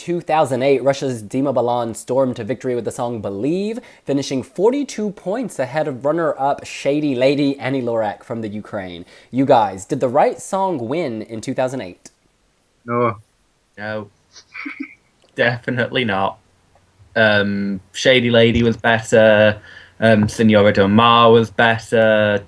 2008, Russia's Dima Bilan stormed to victory with the song Believe, finishing 42 points ahead of runner-up Shady Lady Annie Lorak from the Ukraine. You guys, did the right song win in 2008? No. No, definitely not. Shady Lady was better. Senora Del Mar was better.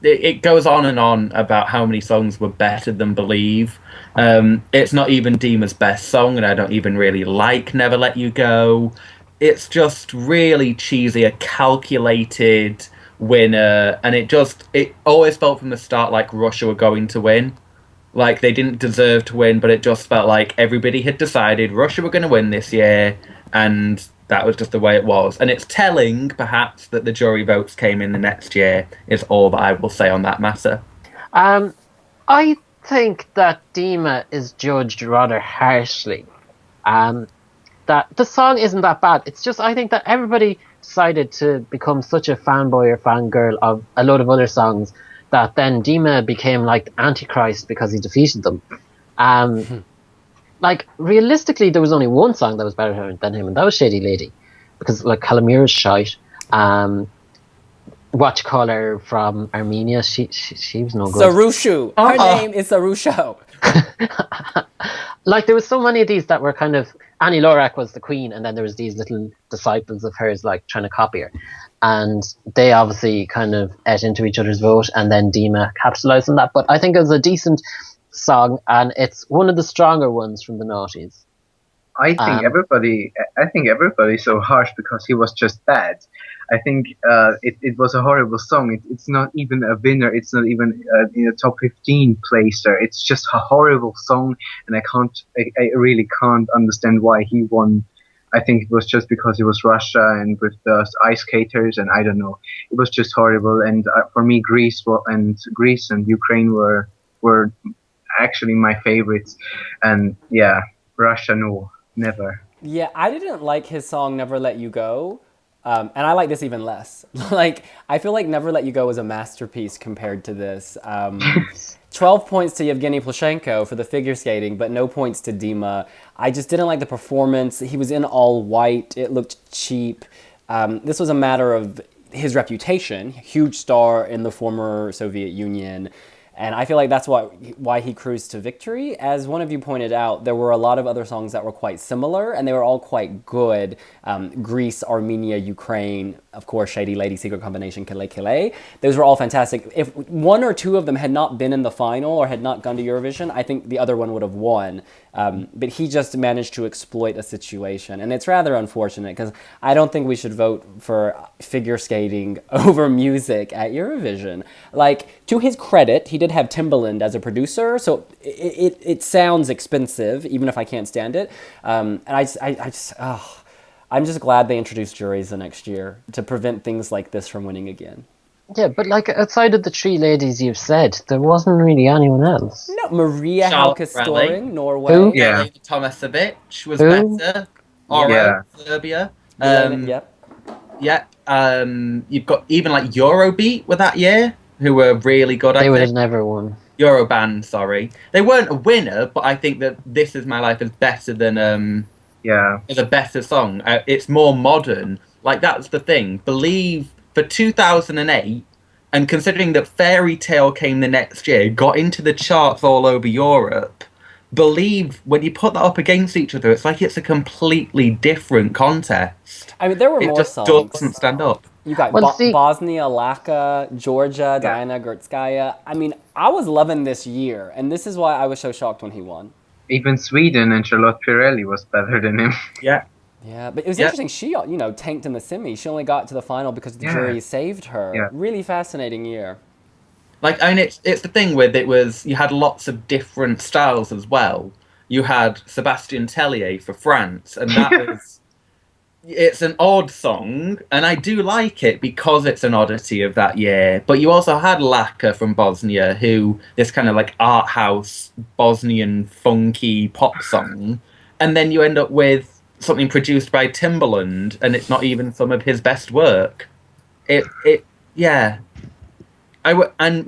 It goes on and on about how many songs were better than Believe. It's not even Dima's best song, and I don't even really like Never Let You Go. It's just really cheesy, a calculated winner, and it always felt from the start like Russia were going to win. Like they didn't deserve to win, but it just felt like everybody had decided Russia were going to win this year, and that was just the way it was. And it's telling, perhaps, that the jury votes came in the next year, is all that I will say on that matter. I think that Dima is judged rather harshly. That the song isn't that bad. It's just I think that everybody decided to become such a fanboy or fangirl of a load of other songs that then Dima became like Antichrist because he defeated them. Like realistically, there was only one song that was better than him, and that was Shady Lady, because like Kalamira's shite. What you call her from Armenia? She was no good. Sarushu. Her name is Sarusho. Like there was so many of these that were kind of Annie Lorak was the queen, and then there was these little disciples of hers like trying to copy her, and they obviously kind of ate into each other's vote, and then Dima capitalized on that. But I think it was a decent song, and it's one of the stronger ones from the noughties. I think everybody's so harsh because he was just bad. I think it was a horrible song. It's not even a winner. It's not even in a top 15 placer. It's just a horrible song, and I really can't understand why he won. I think it was just because it was Russia and with the ice skaters, and I don't know. It was just horrible. And for me, Greece and Ukraine were actually my favorites. And yeah, Russia, no. Never. Yeah, I didn't like his song Never Let You Go. And I like this even less. Like, I feel like Never Let You Go is a masterpiece compared to this. 12 points to Yevgeny Plushenko for the figure skating, but no points to Dima. I just didn't like the performance. He was in all white. It looked cheap. This was a matter of his reputation. Huge star in the former Soviet Union. And I feel like that's why he cruised to victory. As one of you pointed out, there were a lot of other songs that were quite similar, and they were all quite good. Greece, Armenia, Ukraine, of course, Shady Lady, Secret Combination, Kile Kile. Those were all fantastic. If one or two of them had not been in the final or had not gone to Eurovision, I think the other one would have won. But he just managed to exploit a situation. And it's rather unfortunate because I don't think we should vote for figure skating over music at Eurovision. Like, to his credit, he did have Timbaland as a producer, so it sounds expensive, even if I can't stand it. And I'm just glad they introduced juries the next year to prevent things like this from winning again. Yeah, but like outside of the three ladies you've said, there wasn't really anyone else. No, Maria Charlotte Halkastoring, Norway. Who? Yeah. Tomasevic was Who? better. Yeah. Serbia. Yep. Yeah. You've got even like Eurobeat with that year, who were really good. They would have never won. Euroband, sorry. They weren't a winner, but I think that This Is My Life is better than is a better song. It's more modern. Like that's the thing. Believe for 2008, and considering that Fairy Tale came the next year, got into the charts all over Europe. Believe when you put that up against each other, it's like it's a completely different contest. I mean, there were more It just songs. doesn't stand up. You got Bosnia, Laka, Georgia, Diana Gurtskaya. I mean, I was loving this year, and this is why I was so shocked when he won. Even Sweden and Charlotte Pirelli was better than him. Yeah. Yeah, but it was interesting. She, tanked in the semi. She only got to the final because the jury saved her. Yeah. Really fascinating year. Like, I mean, it's the thing with it was you had lots of different styles as well. You had Sebastian Tellier for France, and that was... It's an odd song, and I do like it because it's an oddity of that year. But you also had Laka from Bosnia, who this kind of like art house Bosnian funky pop song, and then you end up with something produced by Timbaland, and it's not even some of his best work. And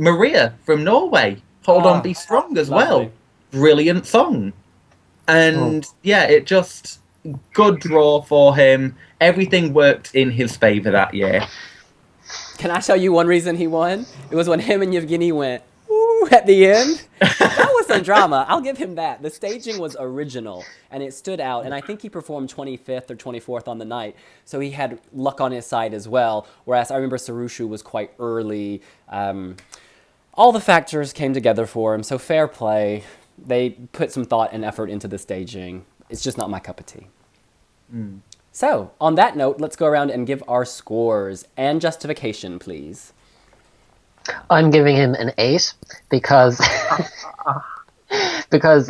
Maria from Norway, Hold On Be Strong as well. Brilliant song. And yeah, it just good draw for him. Everything worked in his favor that year. Can I tell you one reason he won? It was when him and Yevgeny went, ooh, at the end. That was some drama. I'll give him that. The staging was original, and it stood out. And I think he performed 25th or 24th on the night, so he had luck on his side as well. Whereas I remember Sarushu was quite early. All the factors came together for him, so fair play. They put some thought and effort into the staging. It's just not my cup of tea. So, on that note, let's go around and give our scores and justification, please. I'm giving him an 8 because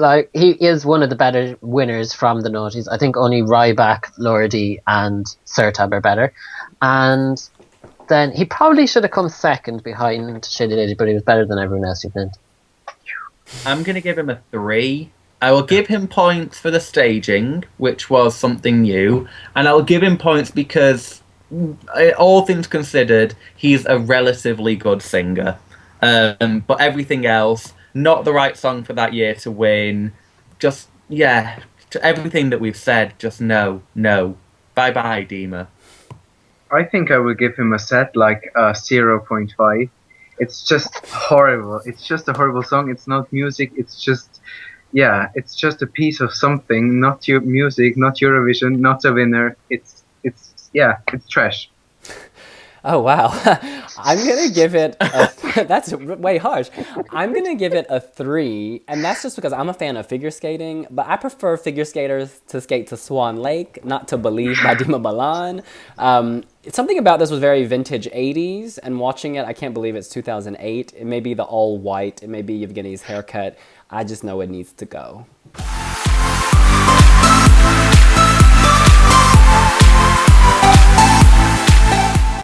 like he is one of the better winners from the noughties. I think only Ryback, Lordy, and Sertab are better, and then he probably should have come second behind Shady Lady, but he was better than everyone else you think. I'm going to give him a 3. I will give him points for the staging, which was something new, and I will give him points because, all things considered, he's a relatively good singer. But everything else, not the right song for that year to win. Just, yeah, to everything that we've said, just no. Bye-bye, Dima. I think I will give him a set like 0.5. It's just horrible. It's just a horrible song. It's not music. It's just, yeah, it's just a piece of something. Not your music, not Eurovision, not a winner. It's trash. Oh, wow. I'm going to give it that's way harsh. I'm going to give it a 3, and that's just because I'm a fan of figure skating, but I prefer figure skaters to skate to Swan Lake, not to Believe by Dima Bilan. Something about this was very vintage 80s, and watching it, I can't believe it's 2008. It may be the all white, it may be Yevgeny's haircut. I just know it needs to go.